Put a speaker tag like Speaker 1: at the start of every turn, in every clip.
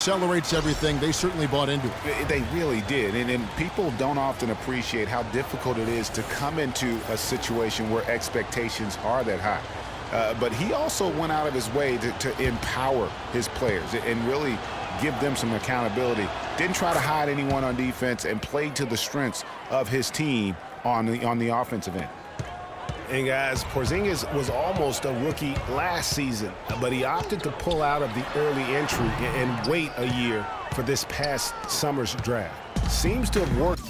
Speaker 1: accelerates everything. They certainly bought into it.
Speaker 2: They really did. And people don't often appreciate how difficult it is to come into a situation where expectations are that high. But he also went out of his way to empower his players and really give them some accountability. Didn't try to hide anyone on defense and played to the strengths of his team on the offensive end.
Speaker 3: And guys, Porzingis was almost a rookie last season, but he opted to pull out of the early entry and wait a year for this past summer's draft. Seems to have worked.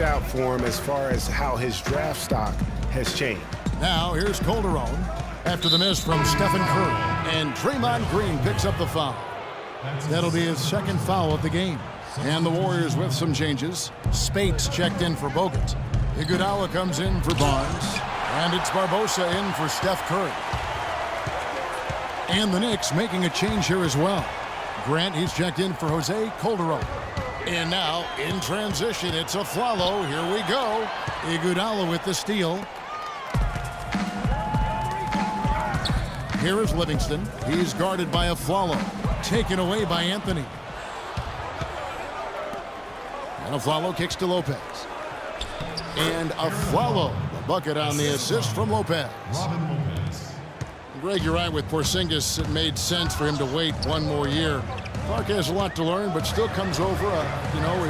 Speaker 3: Out for him as far as how his draft stock has changed.
Speaker 1: Now here's Calderon after the miss from Stephen Curry. And Draymond Green picks up the foul. That'll be his second foul of the game. And the Warriors with some changes. Spates checked in for Bogut. Iguodala comes in for Barnes. And it's Barbosa in for Steph Curry. And the Knicks making a change here as well. Grant, he's checked in for Jose Calderon. And now, in transition, it's Afflalo. Here we go. Iguodala with the steal. Here is Livingston. He's guarded by Afflalo. Taken away by Anthony. And Afflalo kicks to Lopez. And Afflalo, the bucket on the assist from Lopez. Greg, you're right with Porzingis. It made sense for him to wait one more year. Clark has a lot to learn, but still comes over,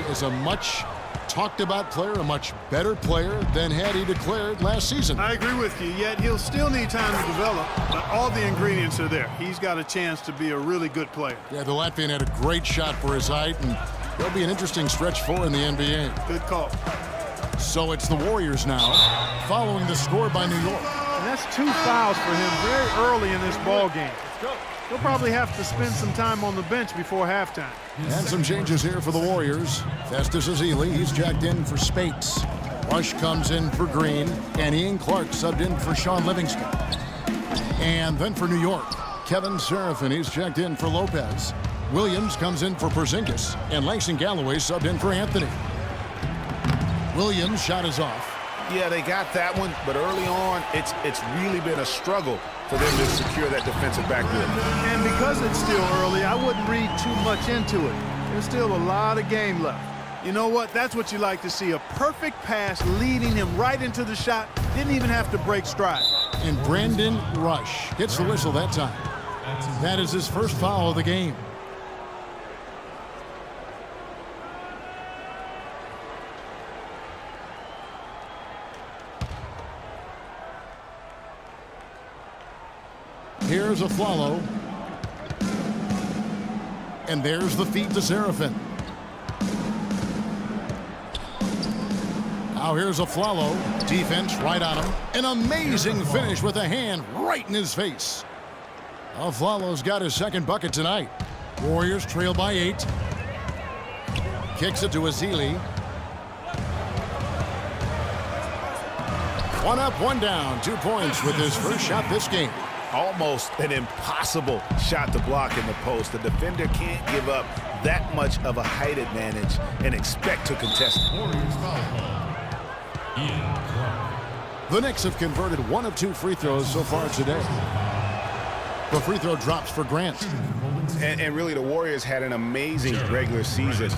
Speaker 1: as a much talked about player, a much better player than had he declared last season.
Speaker 4: I agree with you, yet he'll still need time to develop, but all the ingredients are there. He's got a chance to be a really good player.
Speaker 1: Yeah, the Latvian had a great shot for his height, and there'll be an interesting stretch for in the NBA.
Speaker 4: Good call.
Speaker 1: So it's the Warriors now, following the score by New York.
Speaker 4: And that's 2 fouls for him very early in this ball game. He'll probably have to spend some time on the bench before halftime.
Speaker 1: And some changes here for the Warriors. Festus Ezeli, he's jacked in for Spates. Rush comes in for Green, and Ian Clark subbed in for Sean Livingston. And then for New York, Kevin Serafin, he's checked in for Lopez. Williams comes in for Porzingis, and Langston Galloway subbed in for Anthony. Williams' shot is off.
Speaker 2: Yeah, they got that one, but early on, it's really been a struggle for them to secure that defensive backboard.
Speaker 4: And because it's still early, I wouldn't read too much into it. There's still a lot of game left. You know what? That's what you like to see. A perfect pass leading him right into the shot. Didn't even have to break stride.
Speaker 1: And Brandon Rush gets the whistle that time. That is his first foul of the game. Here's Afflalo. And there's the feed to Serafin. Now here's Afflalo. Defense right on him. An amazing finish with a hand right in his face. Afflalo's got his second bucket tonight. Warriors trail by 8. Kicks it to Ezeli. One up, one down. 2 points with his first shot this game.
Speaker 2: Almost an impossible shot to block in the post. The defender can't give up that much of a height advantage and expect to contest it.
Speaker 1: The Knicks have converted 1 of 2 free throws so far today. The free throw drops for Grant.
Speaker 2: And really, the Warriors had an amazing regular season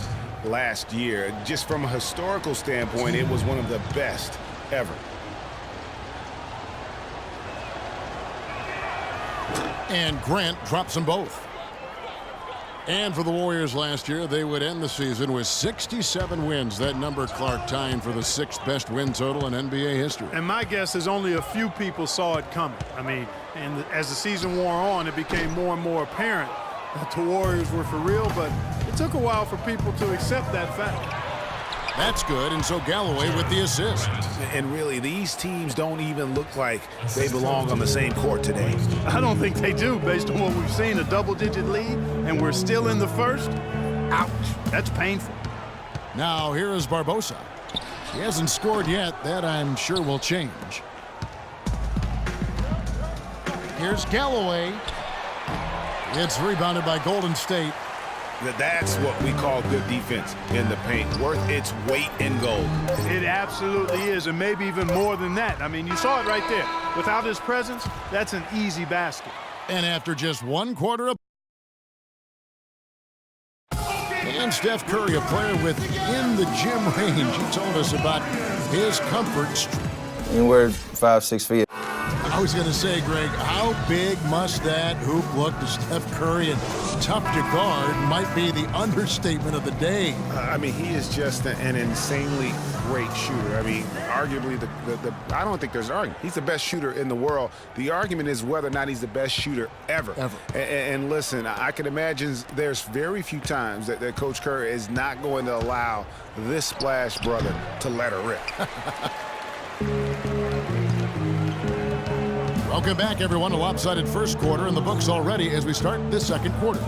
Speaker 2: last year. Just from a historical standpoint, it was one of the best ever.
Speaker 1: And Grant drops them both. And for the Warriors last year, they would end the season with 67 wins. That number, Clark, tying for the 6th best win total in NBA history.
Speaker 4: And my guess is only a few people saw it coming. I mean, and as the season wore on, it became more and more apparent that the Warriors were for real, but it took a while for people to accept that fact.
Speaker 1: That's good, and so Galloway with the assist.
Speaker 3: And really, these teams don't even look like they belong on the same court today.
Speaker 4: I don't think they do, based on what we've seen, a double-digit lead, and we're still in the first. Ouch, that's painful.
Speaker 1: Now here is Barbosa. He hasn't scored yet. That I'm sure will change. Here's Galloway. It's rebounded by Golden State.
Speaker 3: That's what we call good defense in the paint, worth its weight in gold.
Speaker 4: It absolutely is, and maybe even more than that. I mean, you saw it right there. Without his presence, that's an easy basket.
Speaker 1: And after just one quarter of... And Steph Curry, a player within the gym range. He told us about his comfort.
Speaker 5: Anywhere 5-6 feet.
Speaker 1: I was going to say, Greg, how big must that hoop look to Steph Curry? And tough to guard might be the understatement of the day.
Speaker 3: I mean, he is just an insanely great shooter. I mean, arguably, I don't think there's an argument. He's the best shooter in the world. The argument is whether or not he's the best shooter ever. And listen, I can imagine there's very few times that Coach Curry is not going to allow this splash brother to let her rip.
Speaker 1: Welcome back, everyone. A lopsided first quarter in the books already as we start this second quarter.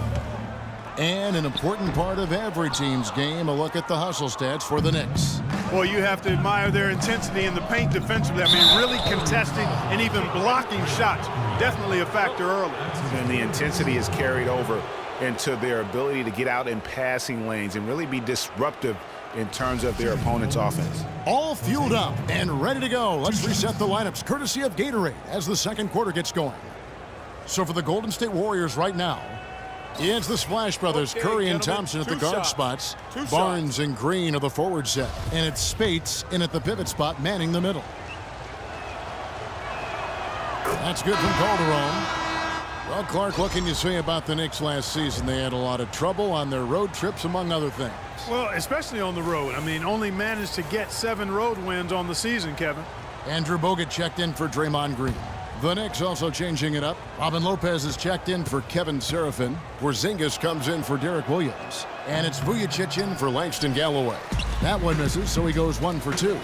Speaker 1: And an important part of every team's game, a look at the hustle stats for the Knicks.
Speaker 4: Well, you have to admire their intensity in the paint defensively. I mean, really contesting and even blocking shots. Definitely a factor early.
Speaker 3: And the intensity is carried over into their ability to get out in passing lanes and really be disruptive in terms of their opponent's offense.
Speaker 1: All fueled up and ready to go. Let's reset the lineups courtesy of Gatorade as the second quarter gets going. So for the Golden State Warriors right now, it's the Splash Brothers, Curry and Thompson at the guard spots. Barnes and Green are the forward set. And it's Spates in at the pivot spot, manning the middle. That's good from Calderon. Well, Clark, what can you say about the Knicks last season? They had a lot of trouble on their road trips, among other things.
Speaker 4: Well, especially on the road. I mean, only managed to get 7 road wins on the season, Kevin.
Speaker 1: Andrew Bogut checked in for Draymond Green. The Knicks also changing it up. Robin Lopez is checked in for Kevin Serafin. Porzingis comes in for Derek Williams. And it's Vujacic in for Langston Galloway. That one misses, so he goes 1 for 2.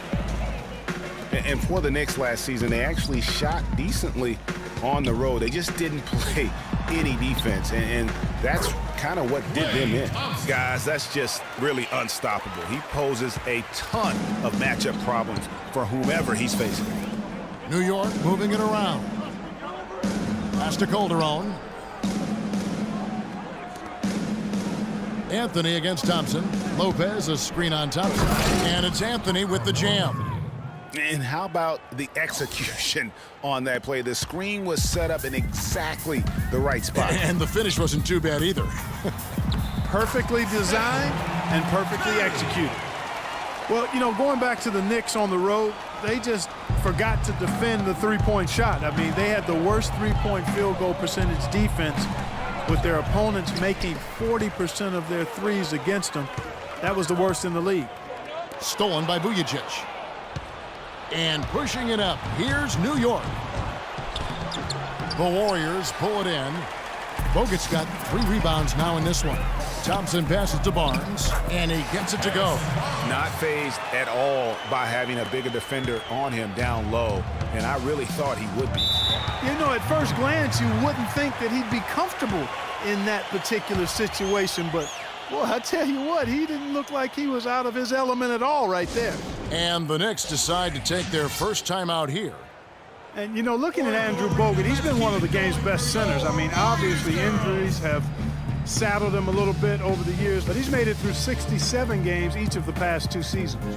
Speaker 3: And for the Knicks last season, they actually shot decently on the road. They just didn't play any defense, and that's kind of what did them in. Guys, that's just really unstoppable. He poses a ton of matchup problems for whomever he's facing.
Speaker 1: New York moving it around. Pass to Calderon. Anthony against Thompson. Lopez, a screen on Thompson. And it's Anthony with the jam.
Speaker 3: And how about the execution on that play? The screen was set up in exactly the right spot.
Speaker 1: And the finish wasn't too bad either.
Speaker 4: Perfectly designed and perfectly executed. Well, you know, going back to the Knicks on the road, they just forgot to defend the three-point shot. I mean, they had the worst three-point field goal percentage defense with their opponents making 40% of their threes against them. That was the worst in the league.
Speaker 1: Stolen by Vujacic. And pushing it up, here's New York. The Warriors pull it in. Bogut's got 3 rebounds now in this one. Thompson passes to Barnes, and he gets it to go.
Speaker 3: Not fazed at all by having a bigger defender on him down low, and I really thought he would be.
Speaker 4: You know, at first glance, you wouldn't think that he'd be comfortable in that particular situation, but well, I tell you what, he didn't look like he was out of his element at all right there.
Speaker 1: And the Knicks decide to take their first time out here.
Speaker 4: And, you know, looking at Andrew Bogut, he's been one of the game's best centers. I mean, obviously injuries have saddled him a little bit over the years, but he's made it through 67 games each of the past 2 seasons.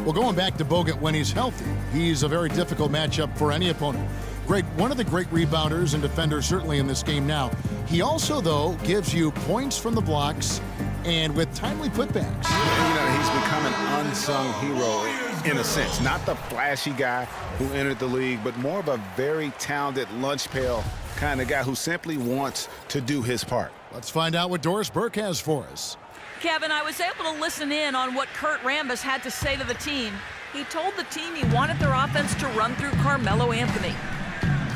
Speaker 1: Well, going back to Bogut, when he's healthy, he's a very difficult matchup for any opponent. Great, one of the great rebounders and defenders certainly in this game now. He also, though, gives you points from the blocks and with timely putbacks.
Speaker 2: You know, he's become an unsung hero in a sense. Not the flashy guy who entered the league, but more of a very talented lunch pail kind of guy who simply wants to do his part.
Speaker 1: Let's find out what Doris Burke has for us.
Speaker 6: Kevin, I was able to listen in on what Kurt Rambis had to say to the team. He told the team he wanted their offense to run through Carmelo Anthony.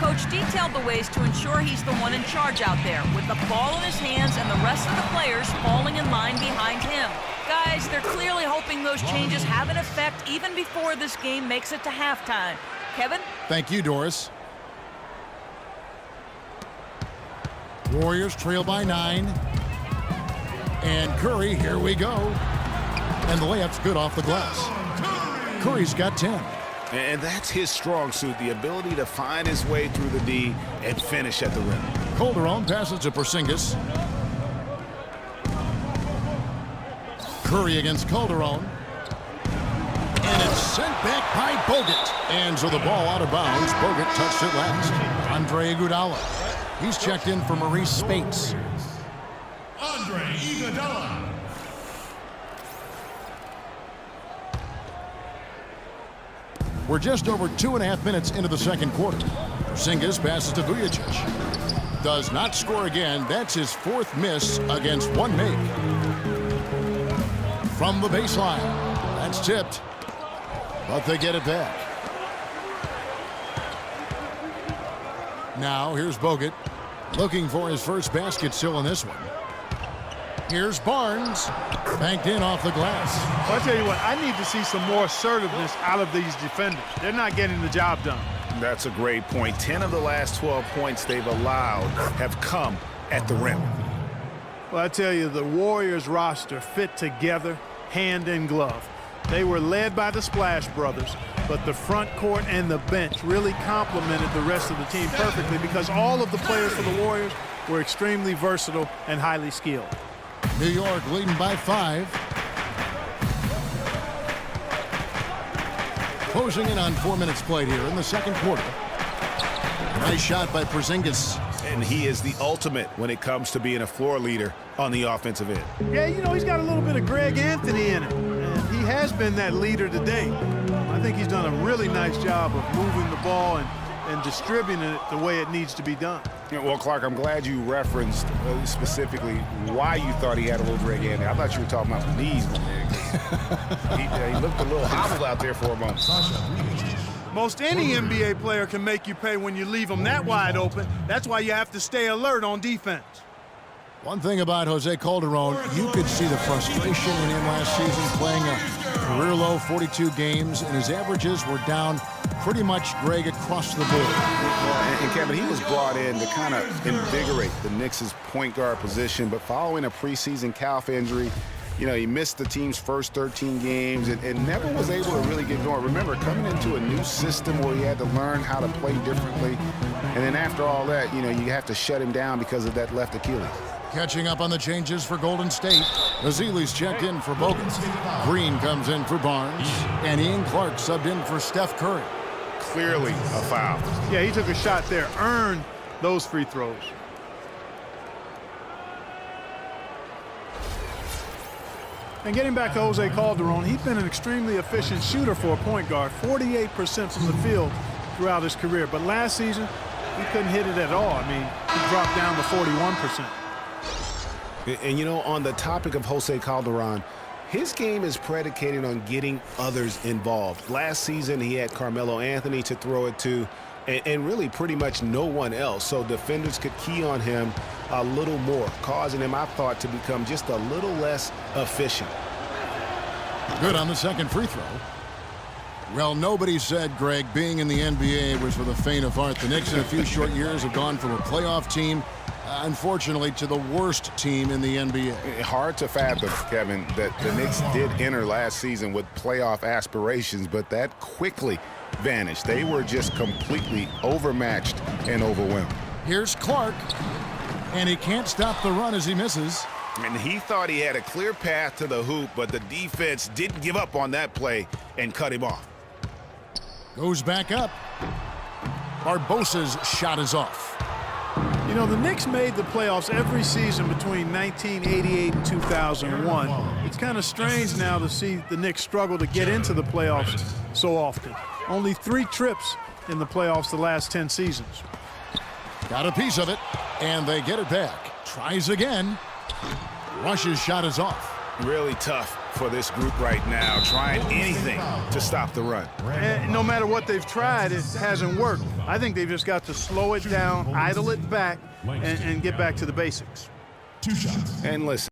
Speaker 6: coach detailed the ways to ensure he's the one in charge out there, with the ball in his hands and the rest of the players falling in line behind him. Guys, they're clearly hoping those changes have an effect even before this game makes it to halftime. Kevin?
Speaker 1: Thank you, Doris. Warriors trail by 9. And Curry, here we go. And the layup's good off the glass. Curry's got 10.
Speaker 3: And that's his strong suit, the ability to find his way through the D and finish at the rim.
Speaker 1: Calderon passes to Porzingis. Curry against Calderon. And it's sent back by Bogut. And so the ball out of bounds. Bogut touched it last. Andre Iguodala. He's checked in for Maurice Spates.
Speaker 7: Andre Iguodala.
Speaker 1: We're just over 2.5 minutes into the second quarter. Porzingis passes to Vujacic. Does not score again. That's his 4th miss against one make. From the baseline. That's tipped. But they get it back. Now here's Bogut. Looking for his first basket still in this one. Here's Barnes. Banked in off the glass.
Speaker 4: Well, I tell you what, I need to see some more assertiveness out of these defenders. They're not getting the job done.
Speaker 3: That's a great point. 10 of the last 12 points they've allowed have come at the rim.
Speaker 4: Well, I tell you, the Warriors roster fit together, hand in glove. They were led by the Splash Brothers, but the front court and the bench really complemented the rest of the team perfectly because all of the players for the Warriors were extremely versatile and highly skilled.
Speaker 1: New York leading by 5. Closing in on 4 minutes played here in the second quarter. Nice shot by Porzingis.
Speaker 3: And he is the ultimate when it comes to being a floor leader on the offensive end.
Speaker 4: Yeah, you know, he's got a little bit of Greg Anthony in him, and he has been that leader today. I think he's done a really nice job of moving the ball and distributing it the way it needs to be done.
Speaker 2: Yeah, well, Clark, I'm glad you referenced specifically why you thought he had a little Greg Anthony. I thought you were talking about the knees. He looked a little hobbled out there for a moment.
Speaker 4: Most any NBA player can make you pay when you leave them that wide open. That's why you have to stay alert on defense.
Speaker 1: One thing about Jose Calderon, you could see the frustration in him last season playing a career-low 42 games, and his averages were down pretty much, Greg, across the board.
Speaker 2: And Kevin, he was brought in to kind of invigorate the Knicks' point guard position, but following a preseason calf injury, you know, he missed the team's first 13 games and never was able to really get going. Remember, coming into a new system where he had to learn how to play differently, and then after all that, you know, you have to shut him down because of that left Achilles.
Speaker 1: Catching up on the changes for Golden State. Ezeli's checked in for Bogut. Green comes in for Barnes. And Ian Clark subbed in for Steph Curry.
Speaker 2: Clearly a foul.
Speaker 4: Yeah, he took a shot there, earned those free throws. And getting back to Jose Calderon, he's been an extremely efficient shooter for a point guard, 48% from the field throughout his career. But last season, he couldn't hit it at all. I mean, he dropped down to 41%.
Speaker 3: And, you know, on the topic of Jose Calderon, his game is predicated on getting others involved. Last season, he had Carmelo Anthony to throw it to, and really pretty much no one else. So defenders could key on him a little more, causing him, I thought, to become just a little less efficient.
Speaker 1: Good on the second free throw. Well, nobody said, Greg, being in the NBA was for the faint of heart. The Knicks in a few short years have gone from a playoff team, unfortunately, to the worst team in the NBA.
Speaker 2: Hard to fathom, Kevin, that the Knicks did enter last season with playoff aspirations, but that quickly vanished. They were just completely overmatched and overwhelmed.
Speaker 1: Here's Clark, and he can't stop the run as he misses.
Speaker 3: And he thought he had a clear path to the hoop, but the defense didn't give up on that play and cut him off.
Speaker 1: Goes back up. Barbosa's shot is off.
Speaker 4: You know, the Knicks made the playoffs every season between 1988 and 2001. It's kind of strange now to see the Knicks struggle to get into the playoffs so often. Only 3 trips in the playoffs the last 10 seasons.
Speaker 1: Got a piece of it, and they get it back. Tries again. Rush's shot is off.
Speaker 3: Really tough
Speaker 2: for this group right now, trying anything to stop the run.
Speaker 4: And no matter what they've tried, it hasn't worked. I think they've just got to slow it down, idle it back, and get back to the basics.
Speaker 7: 2 shots.
Speaker 2: And listen.